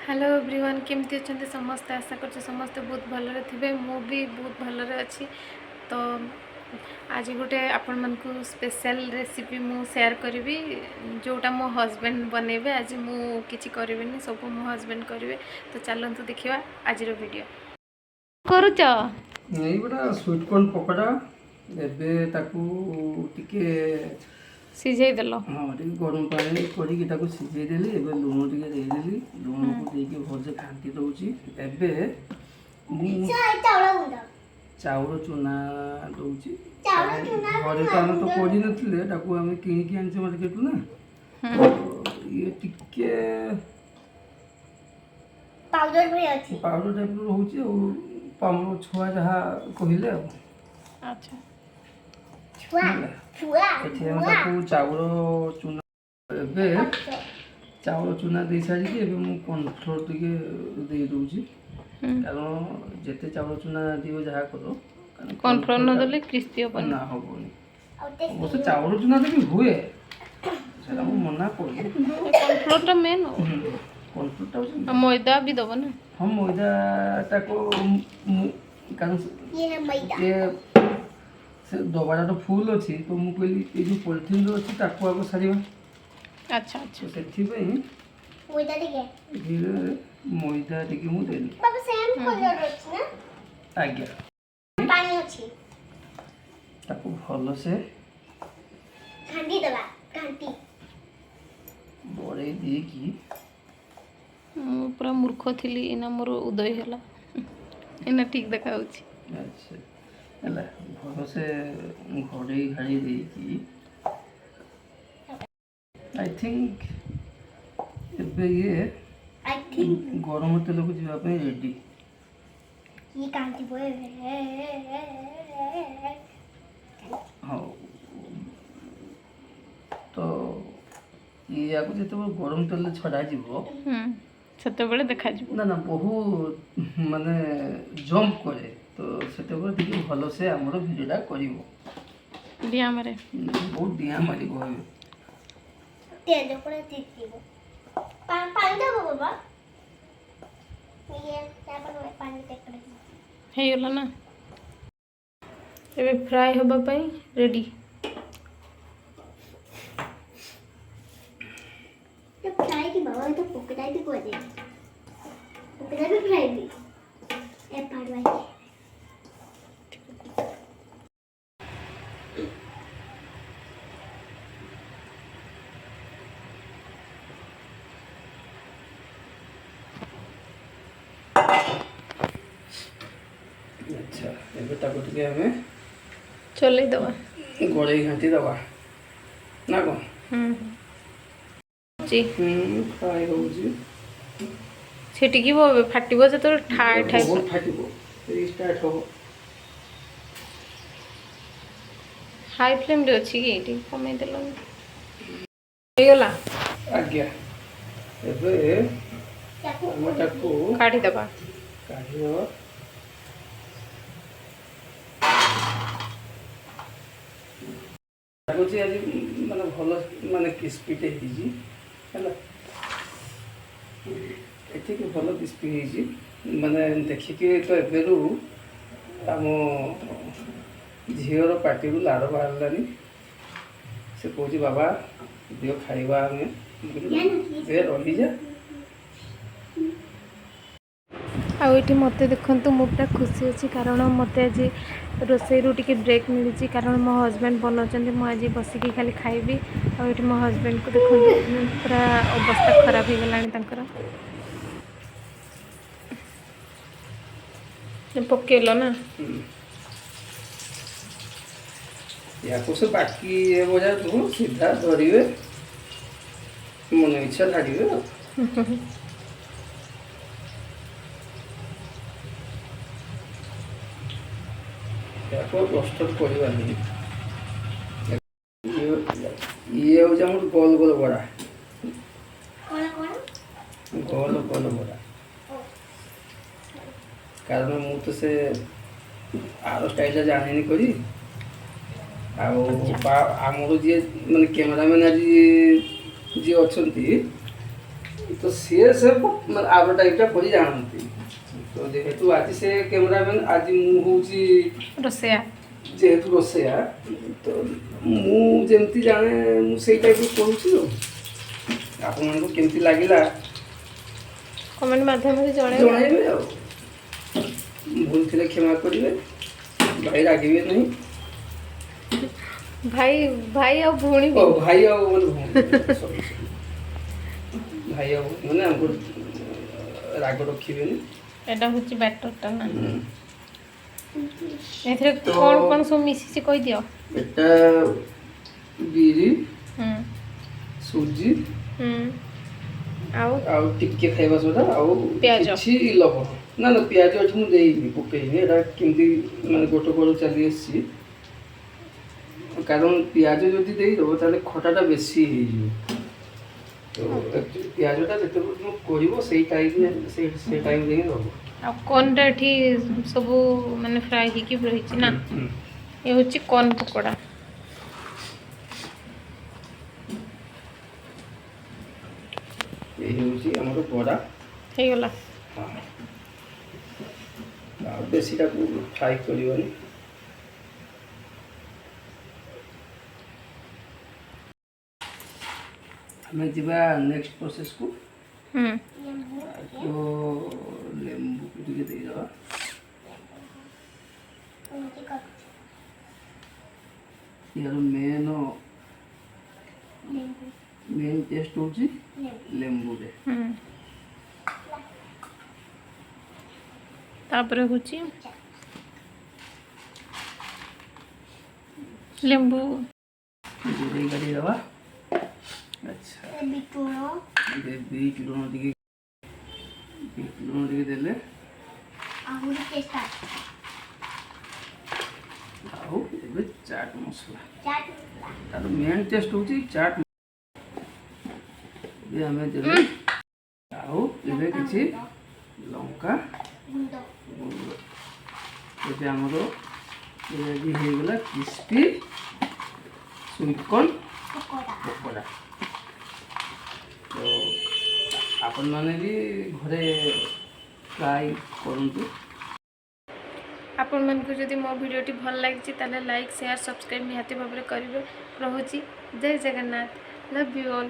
Hello everyone केमती अच्छा समस्ते आशा कर समस्ते बहुत भलरे थे मु भी बहुत भलरे अच्छी। तो आज गोटे आपण मानकु स्पेशल रेसिपी मु शेयर करी जोटा मो हस्बैंड बनइबे। आज मु किछि करिवेनी सब मो हस्बैंड करिवे। तो चलतु देखिबा आज वीडियो करूच नहीं बड़ा स्वीट कॉर्न पकोड़ा एबे ताकू टिके सिझाई देल। हाँ टिके गरम पानी करके ताकू सिझाई देली। एबे लूण टिके दे देली। लूण को देके भलसे घांटी दउची। एबे चाउर चूना दउची। घरे तो हम तो कोडी नथिले ताकू हम किनि के आनसे मार्केट ना। ये टिके पाउडर भी अछि। पाउडर टाइप रो होची और पामो छुआ जहाँ कहले। अच्छा छुआ छुआ एठी हम ताकू चाउर चूना एबे चाउर चूना दे सारी के एबे मु कॉर्नफ्लोर टिके दे दउची। कारण जेते चाउर चूना दियो जहाँ करो कॉर्नफ्लोर न देले क्रिस्पी हो ना होबोनी। वो से चाउर चूना दे भी हुए सेला मु मना कर कॉर्नफ्लोर टा मेन हो। कॉर्नफ्लोर टा मैदा भी दबो ना। हम मैदा ताको कारण ये मैदा ये से डबाटा तो फुल अच्छी तो मु कहली ये जो पॉलिथिन रो अच्छी ताको आगो सारिबा। अच्छा अच्छा तो सेठी पे मैदा टिके धीरे मैदा टिके मु देली। बाबा सेम कलर अछि ना। आज्ञा पानी अछि ताको भलो से घांटी दबा घांटी बड़े दे की पूरा मूर्ख थी इना मोर उदय है इना ठीक देखा। अच्छा ହେଲା ଭଲ ସେ ଘୋଡ଼େଇ ଘାଡ଼ି ଦେଇକି आई थिंक ଏବେ ଇଏ आई थिंक ଗରମ ତେଲକୁ ଯିବା ପାଇଁ ରେଡ଼ି। ये कांटी बोए ହଉ ତ ଇୟାକୁ ଯେତେବେଳେ ଗରମ ତେଲରେ ଛଡ଼ାଯିବ ସେତେବେଳେ ଦେଖାଯିବ। ନା ନା ବହୁତ ମାନେ ଜମ୍ପ କରେ ତ ସେତେବେଳେ ଟିକେ ଭଲସେ ଆମର ଭିଡ଼ିଓଟା କରିବ। ଡିଆଁ ମାରେ ବହୁତ ଡିଆଁ ମାରିବ ଏବେ। तेल पूरा तीतीबो पानी दबो बाबा ये क्या पर पानी टेक हे गला ना। एबे फ्राई होबा पई रेडी। तो फ्राई की बाबा तो पकड़ाई भी कर दे पकड़ा भी फ्राई भी ए पाड़वाई अच्छा ଏବେ ତାକୁ ଟିକେ ଆମେ ଚଲେଇ ଦବା ଗୋଳେଇ ଘାଣ୍ଟି ଦେବା ନା କ'ଣ? जी ଫ୍ରାଏ ହେଉଛି छिटिकी फाटिब जो ठाए ठाए ଫାଟିବ ଷ୍ଟାର୍ଟ ହେବ। हाई फ्लेम रे अच्छी कि ये कमे देल गला। ଆଜ୍ଞା ଏବେ ଆମେ ତାକୁ काढ़ी दबा କାଢ଼ିଦେବା। ଲାଗୁଛି ଆଜି ମାନେ ଭଲ ମାନେ କ୍ରିସ୍ପିଟେ ହେଇଛି ହେଲା। ଏଠିକି ଭଲ କ୍ରିସ୍ପି ହେଇଛି ମାନେ ଦେଖିକି ତ ଏବେରୁ ଆମ ଝିଅର ପାଟିରୁ ଲାଳ ବାହାରିଲାନି। ସେ କହୁଛି ବାବା ଦିଅ ଖାଇବା ଆମେ ଏ ରହିଯା। आउटी मत देखु मु पूरा खुशी अच्छी कारण मत आज रोसई रू टी ब्रेक मिली कारण मो हस्बैंड बनाऊँ मुझे बसिकी खाली खाइबी। आउटी मो हस्बैंड को देखो पूरा अवस्था खराब हो गला पकेल ना या से बाकी ये बजा तू सीधा धरिए मन इच्छा धारिए कष्ट करवानी। ये हूँ आम गोल गोल बड़ा गोल गोल बड़ा कारण मु तो से आर स्टाइल जानी करी आमर जी माने कैमरामैन आज जी अच्छा तो सी से आर टाइपटा कर जानती तो जेहेतु आज से कैमरामैन आज मुझे रोसैया जेहेतु रोसैया तो मुझे जाने मुझे टाइप करूँ आपको केमती लगिला कमेंट माध्यम से जणाइबे आ भूल थे क्षमा करेंगे भाई रागिबे नहीं भाई भाई और भूणी भी ओ भाई आ भूल भाई आ मैंने हमको राग रखिबे एटा होची बैटरटा ना एथरे तो- कौन कौन सब मिसी से कह दियो एटा बिरी हम्म सुजी आउ आउ टिके खाइबा सोडा आउ प्याज। किछि लवण ना ना प्याज अठु मु देइनी पकेइनी एटा केमती माने गोटो गोटो चली एसी कारण प्याज जदि देई दबो ताले खटाटा बेसी हे जिवो तो एक्चुअली प्याजटा जेते मु करिवो सेई टाइम से टाइम देई दबो आ कौनटा एठी सब माने फ्राई ही की रहिछि ना ये होची कॉर्न पकोड़ा ये होची हमर बड़ा हे गला हाँ आ बेसीटा को फ्राई करिवनी हमें जीवा नेक्स्ट प्रोसेस को तो लेंबू को टिके दे दवा यार मेन टेस्ट होची लेंबू रे तापर होची लेंबू दे गाड़ी दवा अच्छा दे बीट लूण टिके देले आउ एबे चाट मसला तार मेन टेस्ट होची चाट ये हमें देले आउ एबे किछि लंका ये हमरो रेडी हो गला क्रिस्पी स्वीट कॉर्न पकोड़ा तो आपण माने भी घरे ट्राई करंतु आपण मन को जदि मो वीडियोटी भल लागिछि ताले लाइक शेयर सब्सक्राइब निहाती भाबरे करिवे रहूछि जय जगन्नाथ लव यू ऑल।